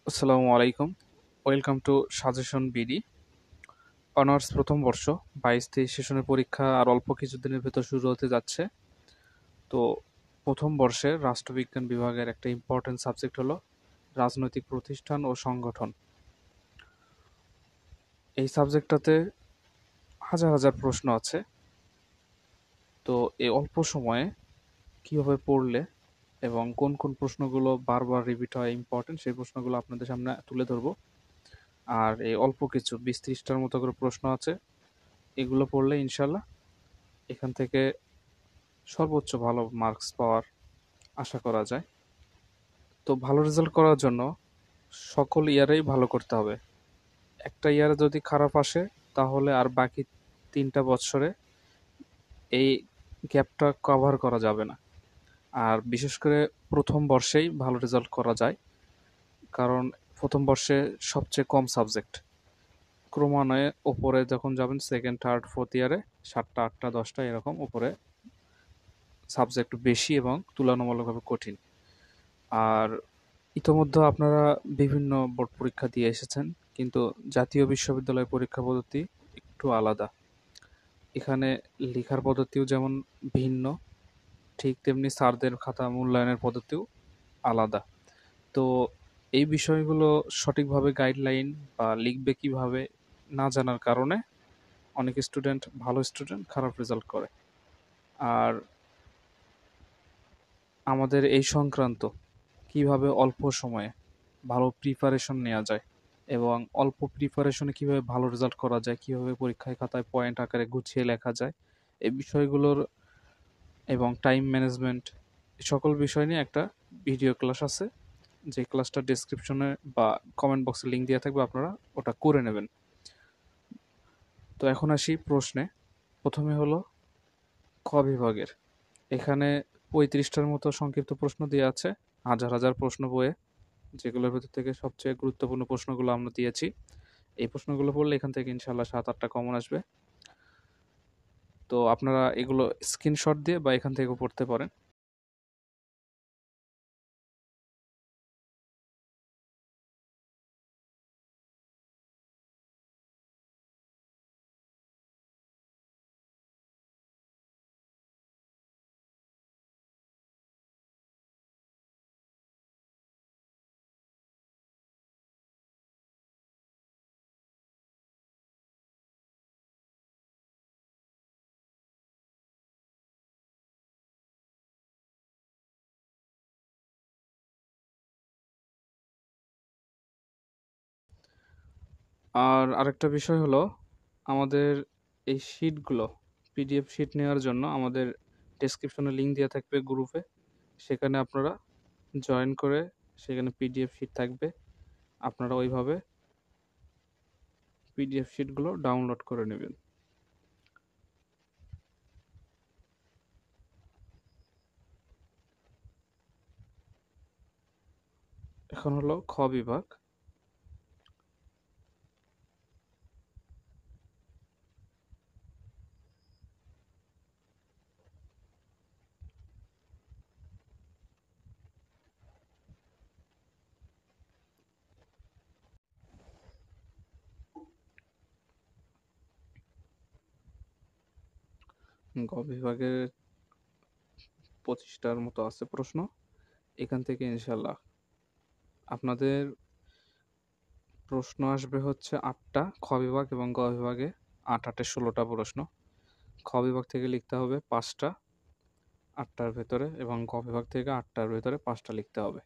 আসসালামু আলাইকুম। Welcome to suggestion BD. Honours প্রথম বর্ষ 22-23 সেশনের পরীক্ষা আর অল্প কিছুদিনের ভেতর শুরু হতে যাচ্ছে। তো প্রথম বর্ষের রাষ্ট্রবিজ্ঞান বিভাগের একটা ইম্পর্টেন্ট সাবজেক্ট হলো রাজনৈতিক প্রতিষ্ঠান ও সংগঠন। এই সাবজেক্টটাতে হাজার হাজার প্রশ্ন আছে। তো এই অল্প সময়ে কিভাবে পড়লে এবং কোন কোন প্রশ্নগুলো বারবার রিপিট হয় ইম্পর্টেন্ট সেই প্রশ্নগুলো আপনাদের সামনে তুলে ধরবো। আর এই অল্প কিছু 20-30টার মতো করে প্রশ্ন আছে, এগুলো পড়লে ইনশাল্লাহ এখান থেকে সর্বোচ্চ ভালো মার্কস পাওয়ার আশা করা যায়। তো ভালো রেজাল্ট করার জন্য সকল ইয়ারেই ভালো করতে হবে। একটা ইয়ারে যদি খারাপ আসে তাহলে আর বাকি 3টা বছরে এই গ্যাপটা কভার করা যাবে না। আর বিশেষ করে প্রথম বর্ষেই ভালো রেজাল্ট করা যায়, কারণ প্রথম বর্ষে সবচেয়ে কম সাবজেক্ট। ক্রমান্বয়ে ওপরে যখন যাবেন সেকেন্ড থার্ড ফোর্থ ইয়ারে 7টা 8টা 10টা এরকম উপরে সাবজেক্ট বেশি এবং তুলনামূলকভাবে কঠিন। আর ইতোমধ্যে আপনারা বিভিন্ন বোর্ড পরীক্ষা দিয়ে এসেছেন, কিন্তু জাতীয় বিশ্ববিদ্যালয় পরীক্ষা পদ্ধতি একটু আলাদা। এখানে লেখার পদ্ধতিও যেমন ভিন্ন, ঠিক তেমনি স্যারদের খাতা মূল্যায়নের পদ্ধতিও আলাদা। তো এই বিষয়গুলো সঠিকভাবে গাইডলাইন বা লিখবে কিভাবে না জানার কারণে অনেক স্টুডেন্ট, ভালো স্টুডেন্ট খারাপ রেজাল্ট করে। আর আমাদের এই সংক্রান্ত কিভাবে অল্প সময়ে ভালো প্রিপারেশন নেওয়া যায় এবং অল্প প্রিপারেশনে কিভাবে ভালো রেজাল্ট করা যায়, কিভাবে পরীক্ষায় খাতায় পয়েন্ট আকারে গুছিয়ে লেখা যায়, এই বিষয়গুলোর এবং টাইম ম্যানেজমেন্ট, সকল বিষয় নিয়ে একটা ভিডিও ক্লাস আছে, যে ক্লাসটা ডেসক্রিপশনে বা কমেন্ট বক্সে লিঙ্ক দেওয়া থাকবে, আপনারা ওটা করে নেবেন। তো এখন আসি প্রশ্নে। প্রথমে হলো ক বিভাগের। এখানে 35টার মতো সংক্ষিপ্ত প্রশ্ন দেওয়া আছে, হাজার হাজার প্রশ্ন বইয়ে, যেগুলোর ভেতর থেকে সবচেয়ে গুরুত্বপূর্ণ প্রশ্নগুলো আমরা দিয়েছি। এই প্রশ্নগুলো পড়লে এখান থেকে ইনশাল্লাহ 7-8টা কমন আসবে। তো আপনারা এগুলো স্ক্রিনশট দিয়ে বা এখান থেকেও পড়তে পারেন। আর আরেকটা বিষয় হলো, আমাদের এই শিটগুলো, পিডিএফ শিট নেওয়ার জন্য আমাদের ডেসক্রিপশনে লিঙ্ক দেওয়া থাকবে গ্রুপে, সেখানে আপনারা জয়েন করে সেখানে পিডিএফ শিট থাকবে, আপনারা ওইভাবে পিডিএফ শিটগুলো ডাউনলোড করে নেবেন। এখন হলো খ বিভাগ। গ বিভাগের 25টার মতো আছে প্রশ্ন। এখান থেকে ইনশাল্লাহ আপনাদের প্রশ্ন আসবে হচ্ছে 8টা খ বিভাগ, এবং গ বিভাগে 8-8-এ 16টা প্রশ্ন। খ বিভাগ থেকে লিখতে হবে 5টা 8টার ভেতরে, এবং গ বিভাগ থেকে 8টার ভেতরে 5টা লিখতে হবে।